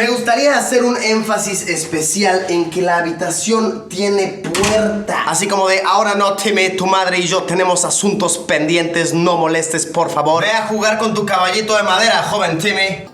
Me gustaría hacer un énfasis especial en que la habitación tiene puerta. Así como de, ahora no, Timmy, tu madre y yo tenemos asuntos pendientes, no molestes, por favor. Ve a jugar con tu caballito de madera, joven Timmy.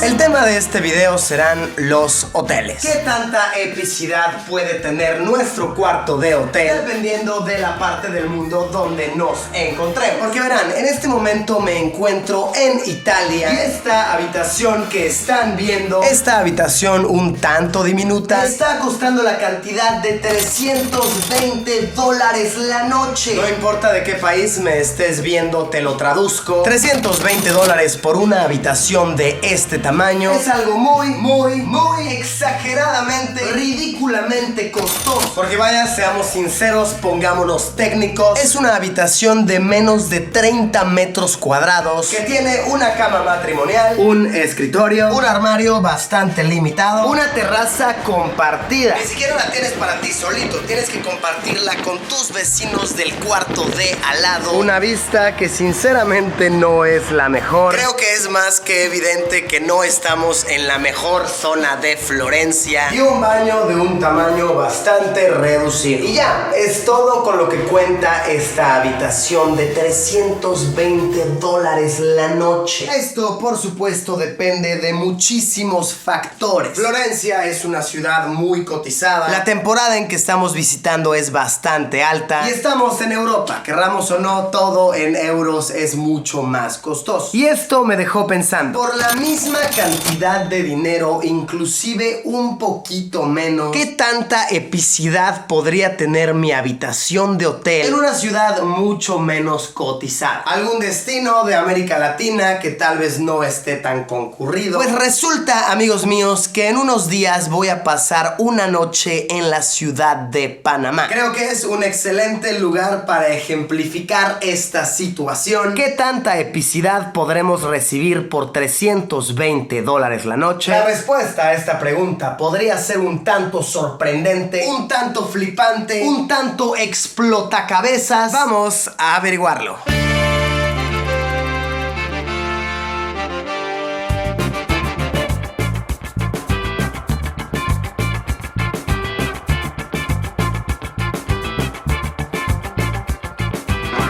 El tema de este video serán los hoteles. ¿Qué tanta epicidad puede tener nuestro cuarto de hotel? Dependiendo de la parte del mundo donde nos encontremos. Porque verán, en este momento me encuentro en Italia. Y esta habitación que están viendo, esta habitación un tanto diminuta, me está costando la cantidad de $320 la noche. No importa de qué país me estés viendo, te lo traduzco. $320 por una habitación de este tamaño es algo muy exageradamente, ridículamente costoso. Porque vaya, seamos sinceros, pongámonos técnicos. Es una habitación de menos de 30 metros cuadrados que tiene una cama matrimonial, un escritorio, un armario bastante limitado, una terraza compartida. Ni siquiera la tienes para ti solito, tienes que compartirla con tus vecinos del cuarto de al lado. Una vista que sinceramente no es la mejor. Creo que es más que evidente que no estamos en la mejor zona de Florencia. Y un baño de un tamaño bastante reducido. Y ya, es todo con lo que cuenta esta habitación de $320 la noche. Esto, por supuesto, depende de muchísimos factores. Florencia es una ciudad muy cotizada. La temporada en que estamos visitando es bastante alta. Y estamos en Europa. Querramos o no, todo en euros es mucho más costoso. Y esto me dejó pensando. Por la misma cantidad de dinero, inclusive un poquito menos, ¿qué tanta epicidad podría tener mi habitación de hotel en una ciudad mucho menos cotizada? ¿Algún destino de América Latina que tal vez no esté tan concurrido? Pues resulta, amigos míos, que en unos días voy a pasar una noche en la ciudad de Panamá. Creo que es un excelente lugar para ejemplificar esta situación. ¿Qué tanta epicidad podremos recibir por $320 la noche? La respuesta a esta pregunta podría ser un tanto sorprendente, un tanto flipante, un tanto explotacabezas. Vamos a averiguarlo.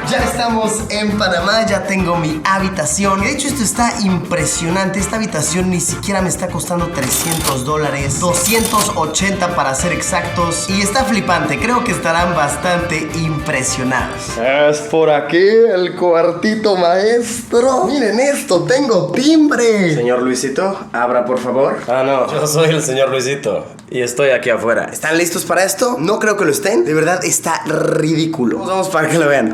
Ya estamos en Panamá, ya tengo mi habitación. De hecho, esto está impresionante. Esta habitación ni siquiera me está costando $300, 280 para ser exactos. Y está flipante, creo que estarán bastante impresionados. Es por aquí el cuartito maestro. Miren esto, tengo timbre. Señor Luisito, abra por favor. Ah, no, yo soy el señor Luisito y estoy aquí afuera. ¿Están listos para esto? No creo que lo estén. De verdad está ridículo. Vamos para que lo vean.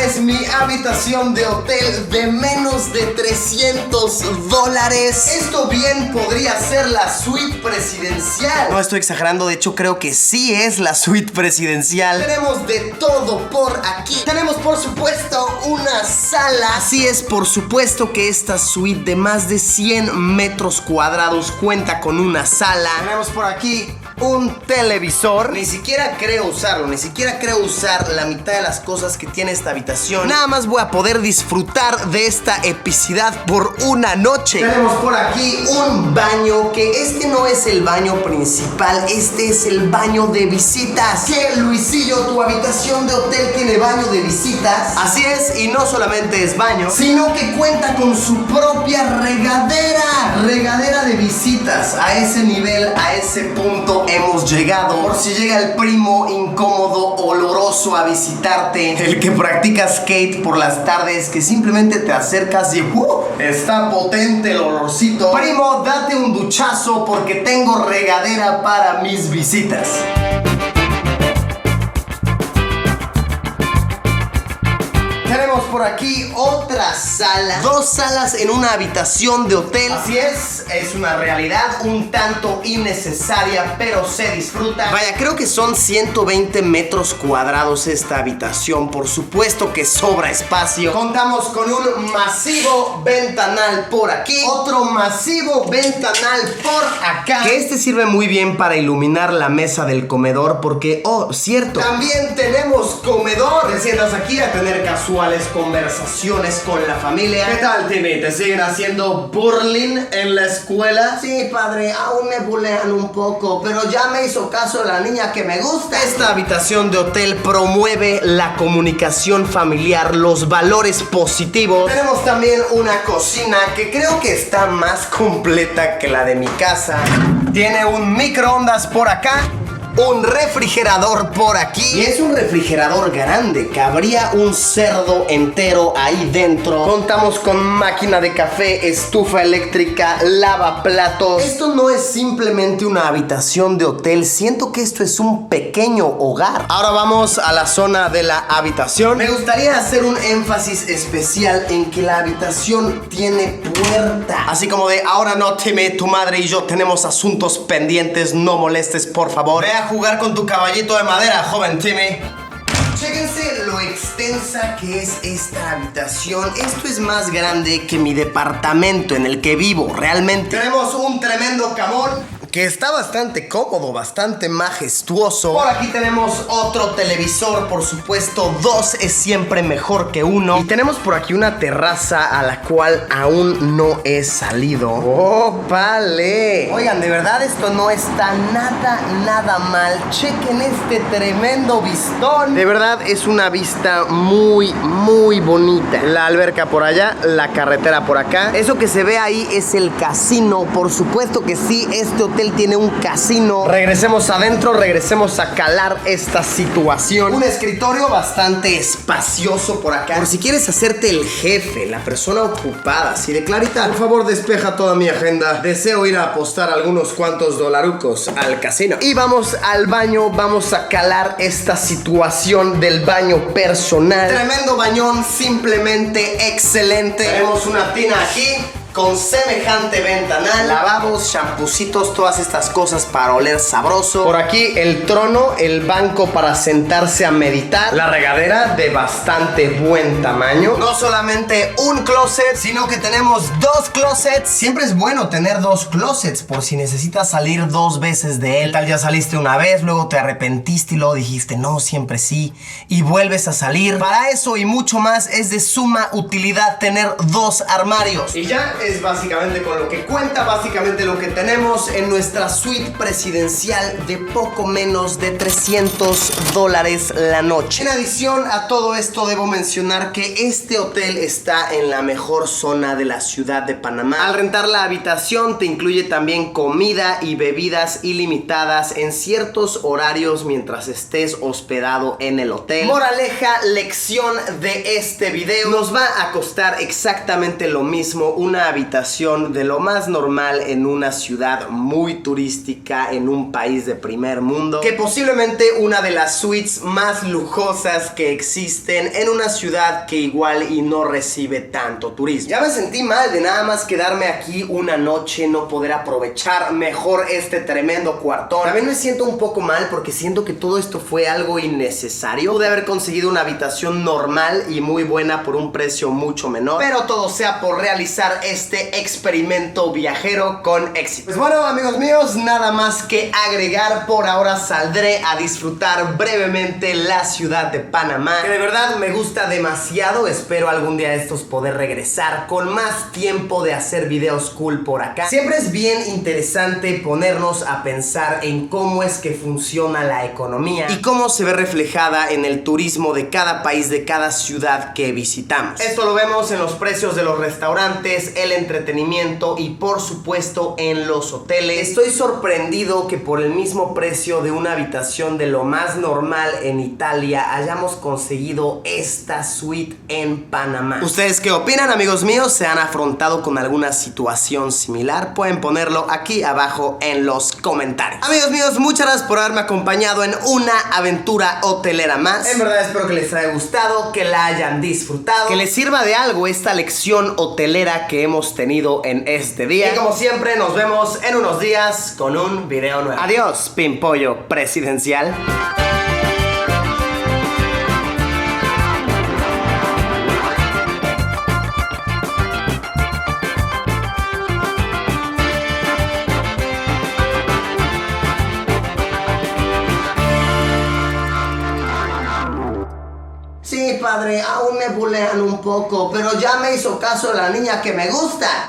Es mi habitación de hotel de menos de $300. Esto bien podría ser la suite presidencial. No estoy exagerando, de hecho creo que sí es la suite presidencial. Tenemos de todo por aquí. Tenemos por supuesto una sala. Así es, por supuesto que esta suite de más de 100 metros cuadrados cuenta con una sala. Tenemos por aquí un televisor. Ni siquiera creo usarlo, ni siquiera creo usar la mitad de las cosas que tiene esta habitación. Nada más voy a poder disfrutar de esta epicidad por una noche. Tenemos por aquí un baño, que este no es el baño principal, este es el baño de visitas. ¿Qué, Luisillo? ¿Tu habitación de hotel tiene baño de visitas? Así es, y no solamente es baño, sino que cuenta con su propia regadera. Regadera de visitas. A ese nivel, a ese punto hemos llegado. Por si llega el primo incómodo, oloroso a visitarte, el que practica skate por las tardes, que simplemente te acercas y está potente el olorcito. Primo, date un duchazo porque tengo regadera para mis visitas. Tenemos por aquí otra sala. 2 salas en una habitación de hotel. Así es una realidad un tanto innecesaria, pero se disfruta. Vaya, creo que son 120 metros cuadrados esta habitación. Por supuesto que sobra espacio. Contamos con un masivo ventanal por aquí, otro masivo ventanal por acá, que este sirve muy bien para iluminar la mesa del comedor porque, oh, cierto, también tenemos comedor. Te sientas aquí a tener casuales conversaciones con la familia. ¿Qué tal, Timmy? ¿Te siguen haciendo bullying en la escuela? Sí, padre, aún me bulean un poco, pero ya me hizo caso la niña que me gusta. Esta habitación de hotel promueve la comunicación familiar, los valores positivos. Tenemos también una cocina que creo que está más completa que la de mi casa. Tiene un microondas por acá, un refrigerador por aquí. Y es un refrigerador grande. Cabría un cerdo entero ahí dentro. Contamos con máquina de café, estufa eléctrica, lavaplatos. Esto no es simplemente una habitación de hotel. Siento que esto es un pequeño hogar. Ahora vamos a la zona de la habitación. Me gustaría hacer un énfasis especial en que la habitación tiene puerta. Así como de, ahora no, Timmy, tu madre y yo tenemos asuntos pendientes. No molestes, por favor. Ve a jugar con tu caballito de madera, joven Timmy. Chéquense lo extensa que es esta habitación. Esto es más grande que mi departamento en el que vivo, realmente. Tenemos un tremendo camón que está bastante cómodo, bastante majestuoso. Por aquí tenemos otro televisor, por supuesto. 2 es siempre mejor que 1. Y tenemos por aquí una terraza a la cual aún no he salido. ¡Ópale! Oigan, de verdad esto no está nada mal. Chequen este tremendo vistón. De verdad es una vista muy bonita. La alberca por allá, la carretera por acá. Eso que se ve ahí es el casino. Por supuesto que sí, este hotel tiene un casino. Regresemos adentro, regresemos a calar esta situación. Un escritorio bastante espacioso por acá, por si quieres hacerte el jefe, la persona ocupada. Así de Clarita, por favor despeja toda mi agenda. Deseo ir a apostar algunos cuantos dolarucos al casino. Y vamos al baño, vamos a calar esta situación del baño personal. Tremendo bañón, simplemente excelente. Tenemos una tina aquí con semejante ventanal, lavabos, champucitos, todas estas cosas para oler sabroso. Por aquí el trono, el banco para sentarse a meditar, la regadera de bastante buen tamaño. No solamente un closet, sino que tenemos 2 closets. Siempre es bueno tener 2 closets por si necesitas salir 2 veces de él. Tal ya saliste una vez, luego te arrepentiste y luego dijiste no, siempre sí, y vuelves a salir. Para eso y mucho más es de suma utilidad tener 2 armarios. Y ya es básicamente con lo que cuenta, básicamente lo que tenemos en nuestra suite presidencial de poco menos de $300 la noche. En adición a todo esto, debo mencionar que este hotel está en la mejor zona de la ciudad de Panamá. Al rentar la habitación te incluye también comida y bebidas ilimitadas en ciertos horarios mientras estés hospedado en el hotel. Moraleja, lección de este video: nos va a costar exactamente lo mismo una habitación de lo más normal en una ciudad muy turística en un país de primer mundo que posiblemente una de las suites más lujosas que existen en una ciudad que igual y no recibe tanto turismo. Ya me sentí mal de nada más quedarme aquí una noche, no poder aprovechar mejor este tremendo cuartón. También me siento un poco mal porque siento que todo esto fue algo innecesario. Pude haber conseguido una habitación normal y muy buena por un precio mucho menor, pero todo sea por realizar este experimento viajero con éxito. Pues bueno, amigos míos, nada más que agregar. Por ahora saldré a disfrutar brevemente la ciudad de Panamá, que de verdad me gusta demasiado. Espero algún día de estos poder regresar con más tiempo de hacer videos cool por acá. Siempre es bien interesante ponernos a pensar en cómo es que funciona la economía y cómo se ve reflejada en el turismo de cada país, de cada ciudad que visitamos. Esto lo vemos en los precios de los restaurantes, el el entretenimiento y por supuesto en los hoteles. Estoy sorprendido que por el mismo precio de una habitación de lo más normal en Italia hayamos conseguido esta suite en Panamá. ¿Ustedes qué opinan, amigos míos? ¿Se han afrontado con alguna situación similar? Pueden ponerlo aquí abajo en los comentarios. Amigos míos, muchas gracias por haberme acompañado en una aventura hotelera más. En verdad espero que les haya gustado, que la hayan disfrutado, que les sirva de algo esta lección hotelera que hemos tenido en este día. Y como siempre, nos vemos en unos días con un video nuevo. Adiós, pimpollo presidencial. Sí, padre, aún me bulean un poco, pero ya me hizo caso la niña que me gusta.